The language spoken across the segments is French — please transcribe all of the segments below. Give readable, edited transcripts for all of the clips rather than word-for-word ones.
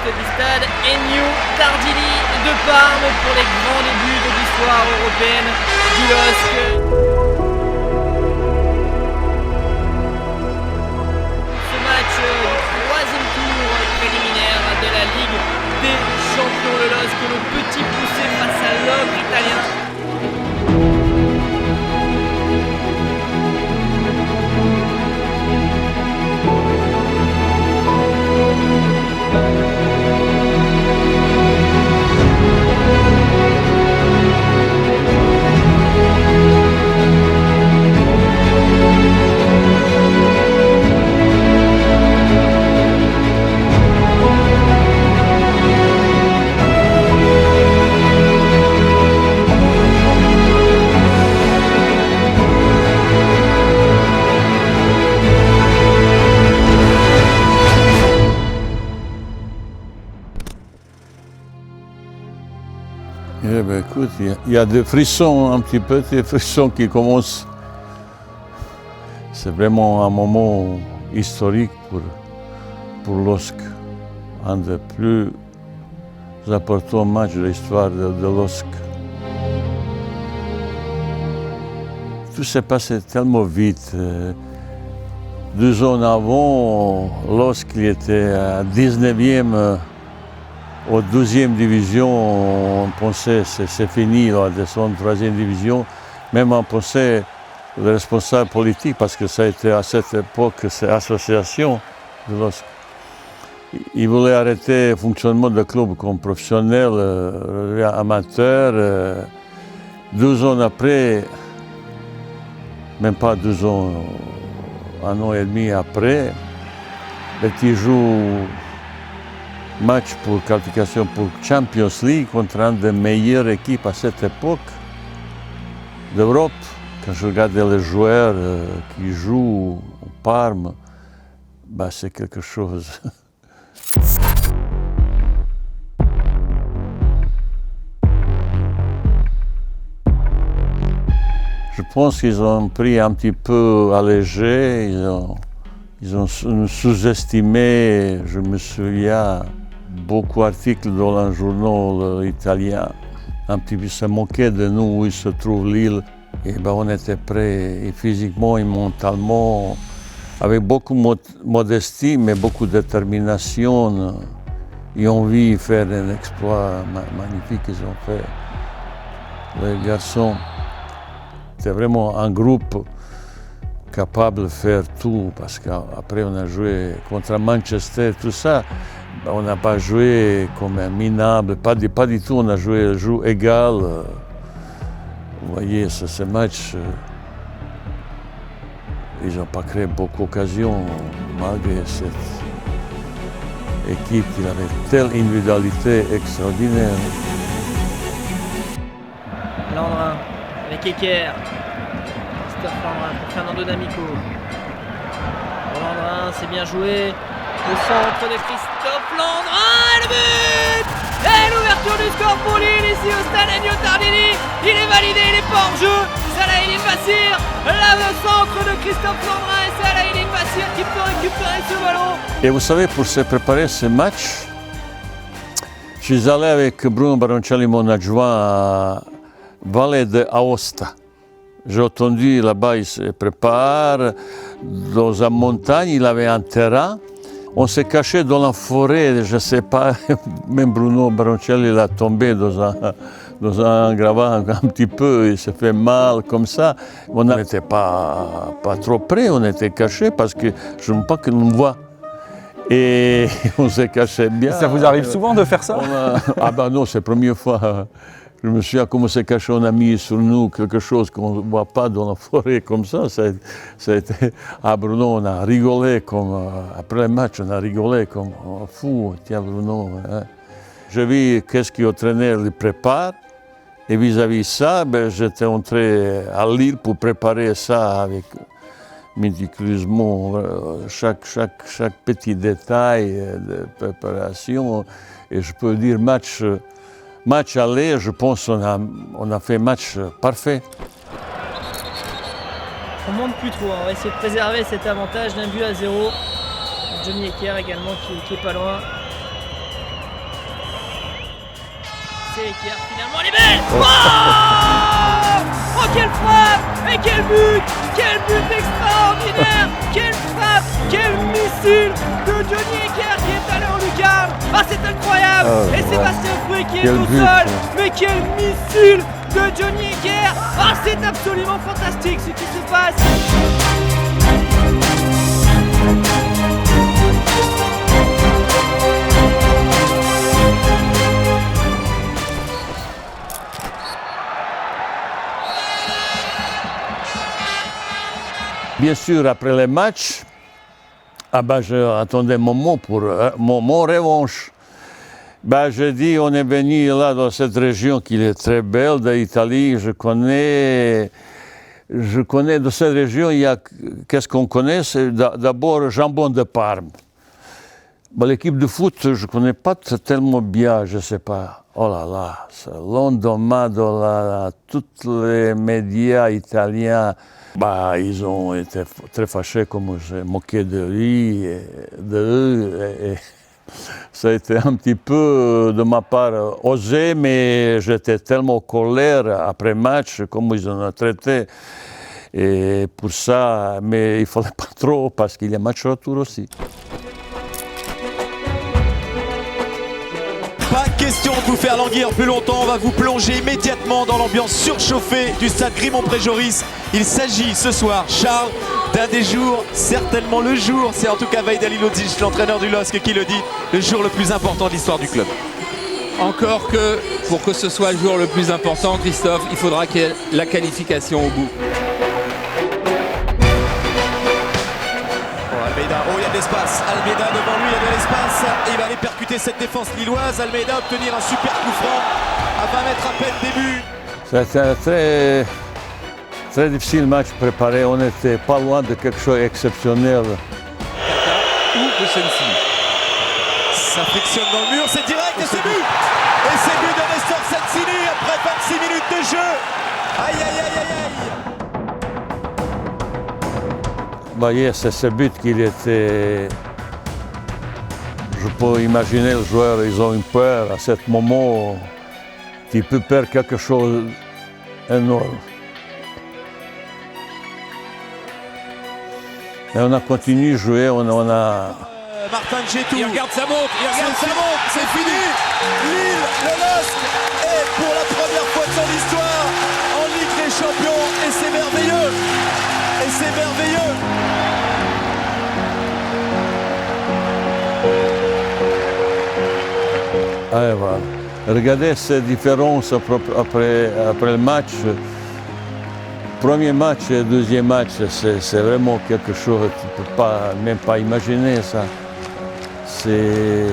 du stade Ennio Tardini de Parme pour les grands débuts de l'histoire européenne du LOSC. Ce match du troisième tour préliminaire de la Ligue des Champions, le LOSC, le petit poussé face à l'ogre italien. Eh ben, écoute, il y a des frissons, un petit peu, des frissons qui commencent. C'est vraiment un moment historique pour LOSC, un des plus importants matchs de l'histoire de LOSC. Tout s'est passé tellement vite. 2 ans avant, LOSC était à 19e. Au 12e division, on pensait que c'est fini, on descend en 3e division. Même on pensait, les responsables politiques, parce que ça a été à cette époque, cette association de LOSC, ils voulaient arrêter le fonctionnement du club comme professionnel, amateur. 2 ans après, même pas 2 ans, 1 an et demi après, ils jouent match pour qualification pour Champions League contre une des meilleures équipes à cette époque d'Europe. Quand je regardais les joueurs qui jouent au Parme, bah, c'est quelque chose. Je pense qu'ils ont pris un petit peu allégé, ils ont sous-estimé, je me souviens, beaucoup d'articles dans un journal italien. Un petit peu se moquaient de nous où il se trouve l'île. Et ben, on était prêts, et physiquement et mentalement, avec beaucoup de modestie, mais beaucoup de détermination et envie de faire un exploit magnifique qu'ils ont fait. Les garçons, c'était vraiment un groupe capable de faire tout, parce qu'après on a joué contre Manchester, tout ça. On n'a pas joué comme un minable, pas du tout, on a joué le jeu égal. Vous voyez, ce match, ils n'ont pas créé beaucoup d'occasions, malgré cette équipe qui avait telle individualité extraordinaire. Landrin avec Eker. Christophe Landrin pour Fernando D'Amico. Landrin, c'est bien joué. Le centre de Christophe Landrin, le but! Et l'ouverture du score pour Lille ici au stade Ennio Tardini. Il est validé, il est pas en jeu. Salah El Fassir, là le centre de Christophe Landrin et Salah El Fassir qui peut récupérer ce ballon. Et vous savez, pour se préparer ce match, je suis allé avec Bruno Baroncelli, mon adjoint, à Valle d'Aosta. J'ai entendu là-bas, il se prépare dans une montagne, il avait un terrain. On s'est caché dans la forêt, je ne sais pas, même Bruno Baroncelli l'a tombé dans un gravat un petit peu, il s'est fait mal comme ça. On n'était pas trop près, on était cachés parce que je ne veux pas que nous voit. Et on s'est caché bien. Ça vous arrive souvent de faire ça? Ah ben non, c'est la première fois. Je me souviens comment c'est caché, on a mis sur nous quelque chose qu'on ne voit pas dans la forêt comme ça. Ça a été, à Bruno, on a rigolé comme, après le match, on a rigolé comme fou. Tiens Bruno, hein. J'ai vu qu'est-ce que l'entraîneur lui prépare. Et vis-à-vis de ça, ben, j'étais entré à Lille pour préparer ça avec méticuleusement chaque petit détail de préparation. Et je peux dire match aller, je pense qu'on a fait match parfait. On monte plus trop, on va essayer de préserver cet avantage d'1-0. Johnny Eker également qui est pas loin. c'est Eker finalement, elle est belle. Oh, quelle frappe. Et quel but extraordinaire. Quelle frappe, quel missile de Johnny Eker qui est allé en lucarne. Ah, c'est incroyable. Et Sébastien Fouet qui est au sol. Mais quel missile de Johnny Eker. Ah, c'est absolument fantastique ce qui se passe. Bien sûr, après les matchs, j'attendais mon mot pour mon revanche. Je dis, on est venu là dans cette région qui est très belle d'Italie. Je connais de cette région, qu'est-ce qu'on connaît? C'est d'abord jambon de Parme. L'équipe de foot, je ne connais pas tellement bien, je ne sais pas. Oh là là, Londomadola, tous les médias italiens, ils ont été très fâchés, comme je moquais de lui, et ça a été un petit peu de ma part osé, mais j'étais tellement en colère après match, comme ils ont traité. Et pour ça, mais il ne fallait pas trop, parce qu'il y a match retour aussi. Pas question de vous faire languir plus longtemps, on va vous plonger immédiatement dans l'ambiance surchauffée du stade Grimont-Pré-Joris. Il s'agit ce soir, Charles, d'un des jours, certainement le jour, c'est en tout cas Vaid Halilodzic, l'entraîneur du LOSC, qui le dit, le jour le plus important de l'histoire du club. Encore que, pour que ce soit le jour le plus important, Christophe, il faudra qu'il y ait la qualification au bout. Almeida, il y a de l'espace. Almeida devant lui, il y a de l'espace. Il va aller percuter cette défense lilloise. Almeida obtenir un super coup franc à 20 mètres à peine début. C'était un très difficile match préparé. On n'était pas loin de quelque chose d'exceptionnel. Ou de Sensi. Ça frictionne dans le mur, c'est direct et c'est but. Et c'est but de Nestor Sensini après 26 minutes de jeu. Aïe, aïe, aïe, aïe, aïe. C'est ce but qu'il était. Je peux imaginer les joueurs, ils ont une peur à ce moment. Tu peux perdre quelque chose d'énorme. Et on a continué à jouer, on a. Martin Djetou. Il regarde sa montre, C'est fini. Lille, le LOSC est pour la première fois de son histoire en Ligue des Champions et c'est merveilleux. Et c'est merveilleux. Voilà. Regardez ces différences après le match. Premier match et deuxième match, c'est vraiment quelque chose que tu ne peux même pas imaginer ça. C'est.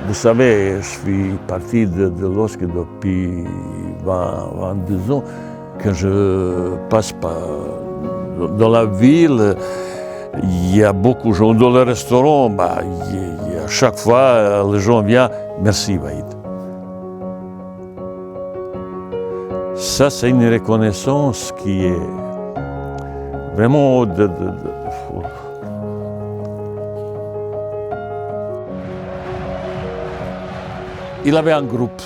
Vous savez, je suis parti de LOSC depuis 22 ans. Quand je passe dans la ville, il y a beaucoup de gens. Dans le restaurant, à chaque fois, les gens viennent. Merci, Vaid. Ça, c'est une reconnaissance qui est vraiment Il avait un groupe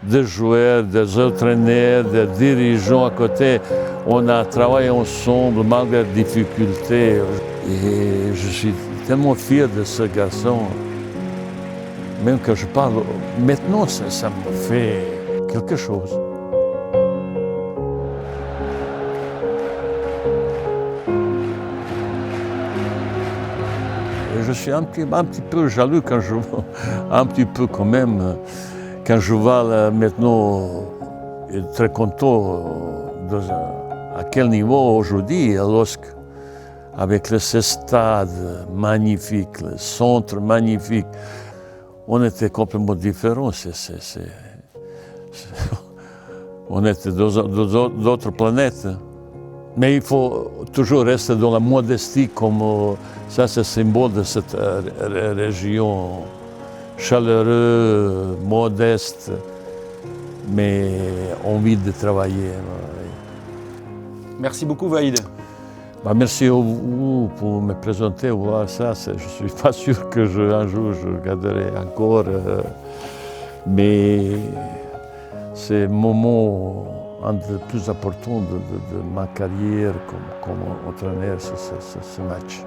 de joueurs, des entraîneurs, des dirigeants à côté. On a travaillé ensemble malgré les difficultés. Et je suis tellement fier de ce garçon. Même quand je parle, maintenant, ça me fait quelque chose. Je suis un petit peu jaloux quand je vois, un petit peu quand même, quand je vois là, maintenant, très content à quel niveau aujourd'hui à LOSC, avec ce stade magnifique, le centre magnifique. On était complètement différents. On était dans d'autres planètes. Mais il faut toujours rester dans la modestie, comme ça c'est le symbole de cette région chaleureuse, modeste, mais envie de travailler. Merci beaucoup Vahid. Bah, merci à vous pour me présenter, voir ça. Je ne suis pas sûr que un jour je regarderai encore, mais c'est un moment un des plus importants de ma carrière comme entraîneur, ce match.